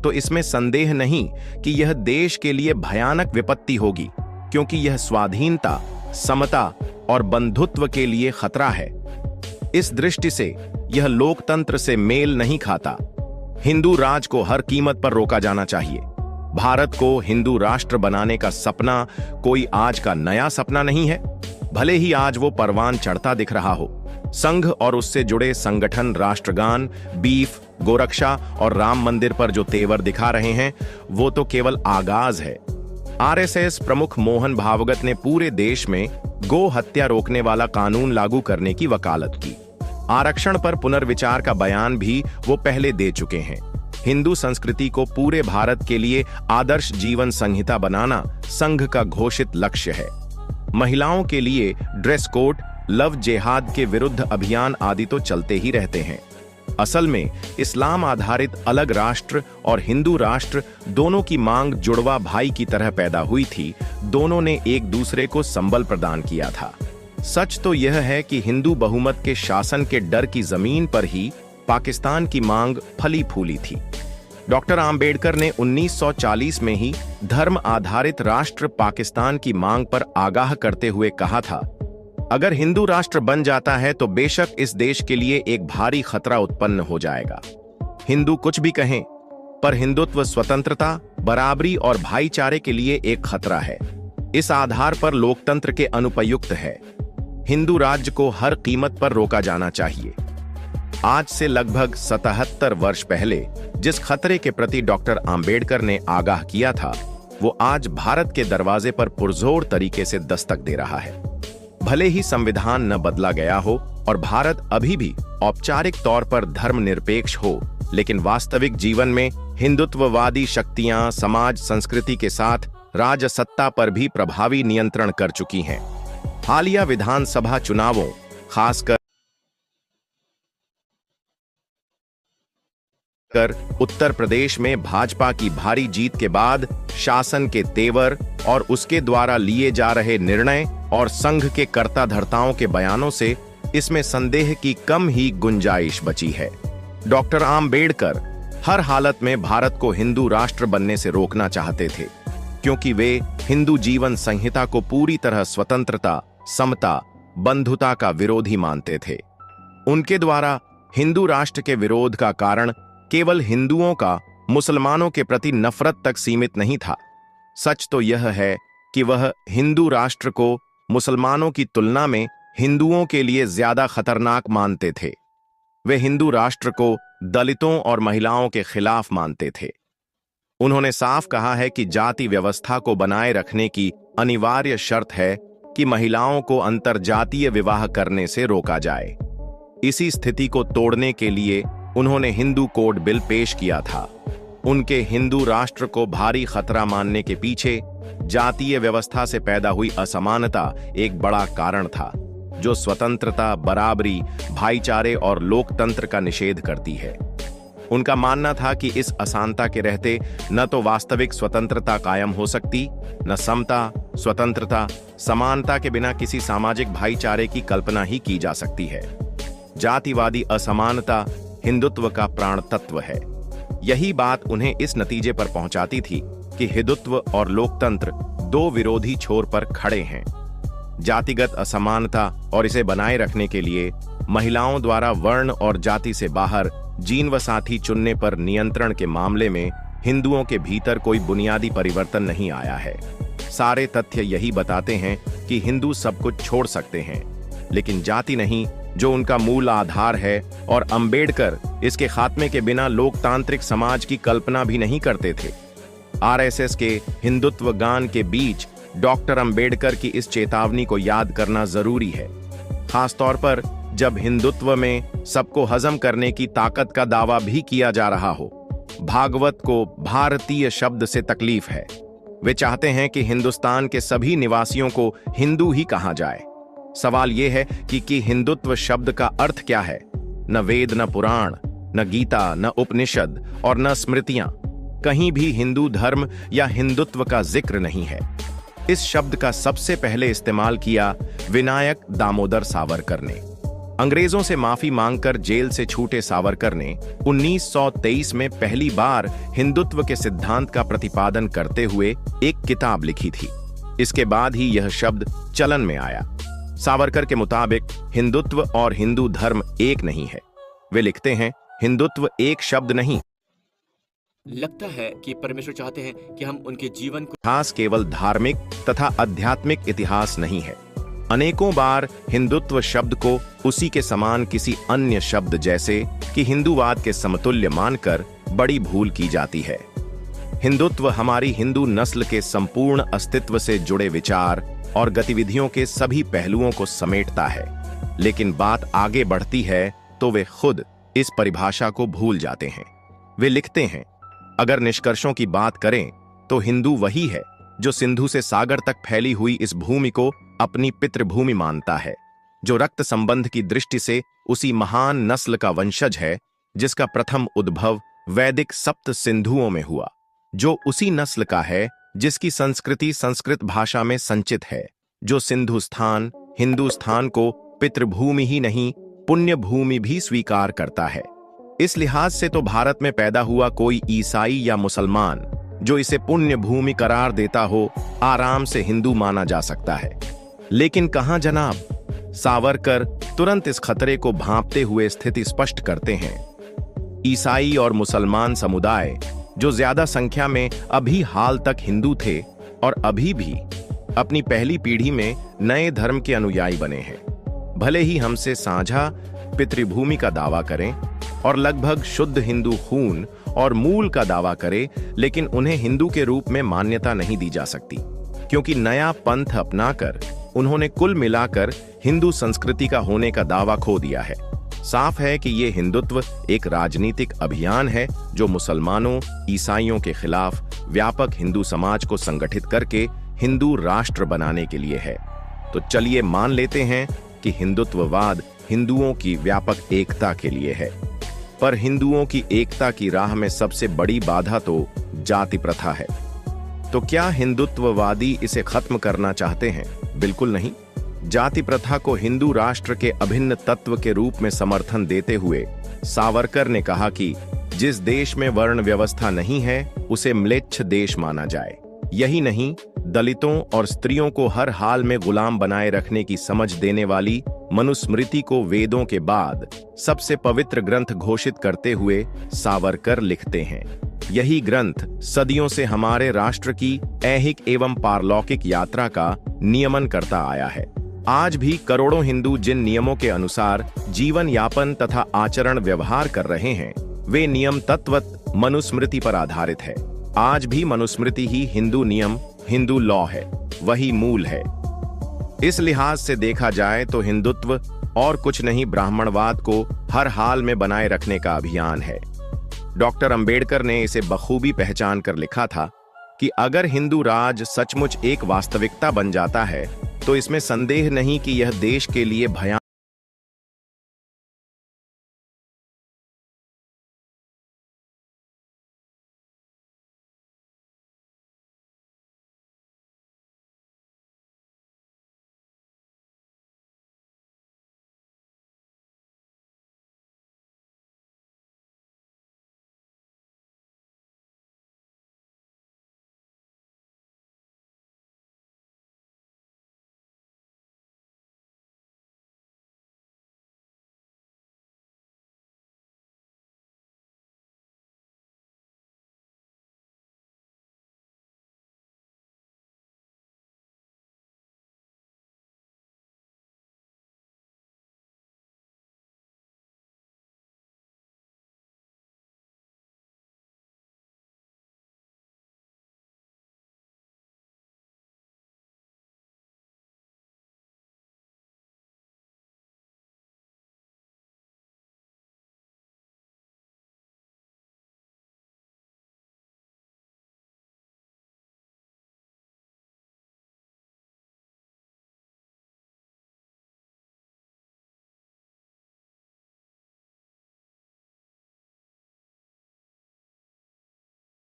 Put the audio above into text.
तो इसमें संदेह नहीं कि यह देश के लिए भयानक विपत्ति होगी, क्योंकि यह स्वाधीनता, समता और बंधुत्व के लिए खतरा है। इस दृष्टि से यह लोकतंत्र से मेल नहीं खाता। हिंदू राज को हर कीमत पर रोका जाना चाहिए। भारत को हिंदू राष्ट्र बनाने का सपना कोई आज का नया सपना नहीं है, भले ही आज वो परवान चढ़ता दिख रहा हो। संघ और उससे जुड़े संगठन राष्ट्रगान, बीफ, गोरक्षा और राम मंदिर पर जो तेवर दिखा रहे हैं, वो तो केवल आगाज है। आरएसएस प्रमुख मोहन भागवत ने पूरे देश में गो हत्या रोकने वाला कानून लागू करने की वकालत की। आरक्षण पर पुनर्विचार का बयान भी वो पहले दे चुके हैं। हिंदू संस्कृति को पूरे भारत के लिए आदर्श जीवन संहिता बनाना संघ का घोषित लक्ष्य है। महिलाओं के लिए ड्रेस कोड, लव जेहाद के विरुद्ध अभियान आदि तो चलते ही रहते हैं। असल में इस्लाम आधारित अलग राष्ट्र और हिंदू राष्ट्र दोनों की मांग जुड़वा भाई की तरह पैदा हुई थी। दोनों ने एक दूसरे को संबल प्रदान किया था। सच तो यह है कि हिंदू बहुमत के शासन के डर की जमीन पर ही पाकिस्तान की मांग फली फूली थी। डॉक्टर आम्बेडकर ने 1940 में ही धर्म आधारित राष्ट्र पाकिस्तान की मांग पर आगाह करते हुए कहा था, अगर हिंदू राष्ट्र बन जाता है तो बेशक इस देश के लिए एक भारी खतरा उत्पन्न हो जाएगा। हिंदू कुछ भी कहें, पर हिंदुत्व स्वतंत्रता, बराबरी और भाईचारे के लिए एक खतरा है। इस आधार पर लोकतंत्र के अनुपयुक्त है। हिंदू राज्य को हर कीमत पर रोका जाना चाहिए। आज से लगभग 77 वर्ष पहले जिस खतरे के प्रति डॉक्टर आम्बेडकर ने आगाह किया था, वो आज भारत के दरवाजे पर पुरजोर तरीके से दस्तक दे रहा है। भले ही संविधान न बदला गया हो और भारत अभी भी औपचारिक तौर पर धर्मनिरपेक्ष हो, लेकिन वास्तविक जीवन में हिंदुत्ववादी शक्तियां समाज संस्कृति के साथ राजसत्ता पर भी प्रभावी नियंत्रण कर चुकी हैं। हालिया विधानसभा चुनावों, खासकर उत्तर प्रदेश में भाजपा की भारी जीत के बाद शासन के तेवर और उसके द्वारा लिए जा रहे निर्णय और संघ के कर्ता धर्ताओं के बयानों से इसमें संदेह की कम ही गुंजाइश बची है। डॉक्टर आम्बेडकर हर हालत में भारत को हिंदू राष्ट्र बनने से रोकना चाहते थे, क्योंकि वे हिंदू जीवन संहिता को पूरी तरह स्वतंत्रता, समता, बंधुता का विरोधी मानते थे। उनके द्वारा हिंदू राष्ट्र के विरोध का कारण केवल हिंदुओं का मुसलमानों के प्रति नफरत तक सीमित नहीं था। सच तो यह है कि वह हिंदू राष्ट्र को मुसलमानों की तुलना में हिंदुओं के लिए ज्यादा खतरनाक मानते थे। वे हिंदू राष्ट्र को दलितों और महिलाओं के खिलाफ मानते थे। उन्होंने साफ कहा है कि जाति व्यवस्था को बनाए रखने की अनिवार्य शर्त है कि महिलाओं को अंतरजातीय विवाह करने से रोका जाए। इसी स्थिति को तोड़ने के लिए उन्होंने हिंदू कोड बिल पेश किया था। उनके हिंदू राष्ट्र को भारी खतरा मानने के पीछे जातीय व्यवस्था से पैदा हुई असमानता एक बड़ा कारण था, जो स्वतंत्रता, बराबरी, भाईचारे और लोकतंत्र का निषेध करती है। उनका मानना था कि इस असांता के रहते न तो वास्तविक स्वतंत्रता कायम हो सकती, न समता, स्वतंत्रता, समानता के बिना किसी सामाजिक भाईचारे की कल्पना ही की जा सकती है। जातिवादी असमानता हिंदुत्व का प्राण तत्व है। यही बात उन्हें इस नतीजे पर पहुंचाती थी कि हिंदुत्व और लोकतंत्र दो विरोधी छोर पर खड़े हैं। जातिगत असमानता और इसे बनाए रखने के लिए महिलाओं द्वारा वर्ण और जाति से बाहर जीन व साथी चुनने पर नियंत्रण के मामले में हिंदुओं के भीतर कोई बुनियादी परिवर्तन नहीं आया है। सारे तथ्य यही बताते हैं कि हिंदू सब कुछ छोड़ सकते हैं, लेकिन जाति नहीं, जो उनका मूल आधार है, और अंबेडकर इसके खात्मे के बिना लोकतांत्रिक समाज की कल्पना भी नहीं करते थे। आरएसएस के हिंदुत्व गान के बीच डॉक्टर अंबेडकर की इस चेतावनी को याद करना जरूरी है, खासतौर पर जब हिंदुत्व में सबको हजम करने की ताकत का दावा भी किया जा रहा हो। भागवत को भारतीय शब्द से तकलीफ है। वे चाहते हैं कि हिंदुस्तान के सभी निवासियों को हिंदू ही कहा जाए। सवाल यह है कि हिंदुत्व शब्द का अर्थ क्या है? न वेद, न पुराण, न गीता, न उपनिषद और न स्मृतियां, कहीं भी हिंदू धर्म या हिंदुत्व का जिक्र नहीं है। इस शब्द का सबसे पहले इस्तेमाल किया विनायक दामोदर सावरकर ने। अंग्रेजों से माफी मांगकर जेल से छूटे सावरकर ने 1923 में पहली बार हिंदुत्व के सिद्धांत का प्रतिपादन करते हुए एक किताब लिखी थी। इसके बाद ही यह शब्द चलन में आया। सावरकर के मुताबिक हिंदुत्व और हिंदू धर्म एक नहीं है। वे लिखते हैं, हिंदुत्व एक शब्द नहीं, लगता है कि परमेश्वर चाहते हैं कि हम उनके जीवन को इतिहास केवल धार्मिक तथा आध्यात्मिक इतिहास नहीं है। अनेकों बार हिंदुत्व शब्द को उसी के समान किसी अन्य शब्द जैसे कि हिंदूवाद के समतुल्य मानकर बड़ी भूल की जाती है। हिंदुत्व हमारी हिंदू नस्ल के संपूर्ण अस्तित्व से जुड़े विचार और गतिविधियों के सभी पहलुओं को समेटता है। लेकिन बात आगे बढ़ती है तो वे खुद इस परिभाषा को भूल जाते हैं। वे लिखते हैं, अगर निष्कर्षों की बात करें तो हिंदू वही है जो सिंधु से सागर तक फैली हुई इस भूमि को अपनी पितृभूमि मानता है, जो रक्त संबंध की दृष्टि से उसी महान नस्ल का वंशज है जिसका प्रथम उद्भव वैदिक सप्त सिंधुओं में हुआ, जो उसी नस्ल का है जिसकी संस्कृति संस्कृत भाषा में संचित है, जो सिंधुस्थान हिंदुस्तान को पितृभूमि ही नहीं पुण्य भूमि भी स्वीकार करता है। इस लिहाज से तो भारत में पैदा हुआ कोई ईसाई या मुसलमान जो इसे पुण्य भूमि करार देता हो, आराम से हिंदू माना जा सकता है। लेकिन कहां जनाब, सावरकर तुरंत इस खतरे को भांपते हुए स्थिति स्पष्ट करते हैं। ईसाई और मुसलमान समुदाय जो ज्यादा संख्या में अभी हाल तक हिंदू थे और अभी भी अपनी पहली पीढ़ी में नए धर्म के अनुयायी बने हैं, भले ही हमसे साझा पितृभूमि का दावा करें और लगभग शुद्ध हिंदू खून और मूल का दावा करें, लेकिन उन्हें हिंदू के रूप में मान्यता नहीं दी जा सकती, क्योंकि नया पंथ अपनाकर उन्होंने कुल मिलाकर हिंदू संस्कृति का होने का दावा खो दिया है। साफ है कि ये हिंदुत्व एक राजनीतिक अभियान है जो मुसलमानों ईसाइयों के खिलाफ व्यापक हिंदू समाज को संगठित करके हिंदू राष्ट्र बनाने के लिए है। तो चलिए मान लेते हैं कि हिंदुत्ववाद हिंदुओं की व्यापक एकता के लिए है, पर हिंदुओं की एकता की राह में सबसे बड़ी बाधा तो जाति प्रथा है। तो क्या हिंदुत्ववादी इसे खत्म करना चाहते हैं? बिल्कुल नहीं। जाति प्रथा को हिंदू राष्ट्र के अभिन्न तत्व के रूप में समर्थन देते हुए सावरकर ने कहा कि जिस देश में वर्ण व्यवस्था नहीं है उसे म्लेच्छ देश माना जाए। यही नहीं, दलितों और स्त्रियों को हर हाल में गुलाम बनाए रखने की समझ देने वाली मनुस्मृति को वेदों के बाद सबसे पवित्र ग्रंथ घोषित करते हुए सावरकर लिखते हैं, यही ग्रंथ सदियों से हमारे राष्ट्र की ऐहिक एवं पारलौकिक यात्रा का नियमन करता आया है। आज भी करोड़ों हिंदू जिन नियमों के अनुसार जीवन यापन तथा आचरण व्यवहार कर रहे हैं, वे नियम तत्वत मनुस्मृति पर आधारित है। आज भी मनुस्मृति ही हिंदू नियम, हिंदू लॉ है, वही मूल है। इस लिहाज से देखा जाए तो हिंदुत्व और कुछ नहीं ब्राह्मणवाद को हर हाल में बनाए रखने का अभियान है। डॉक्टर अंबेडकर ने इसे बखूबी पहचान कर लिखा था कि अगर हिंदू राज सचमुच एक वास्तविकता बन जाता है तो इसमें संदेह नहीं कि यह देश के लिए भयानक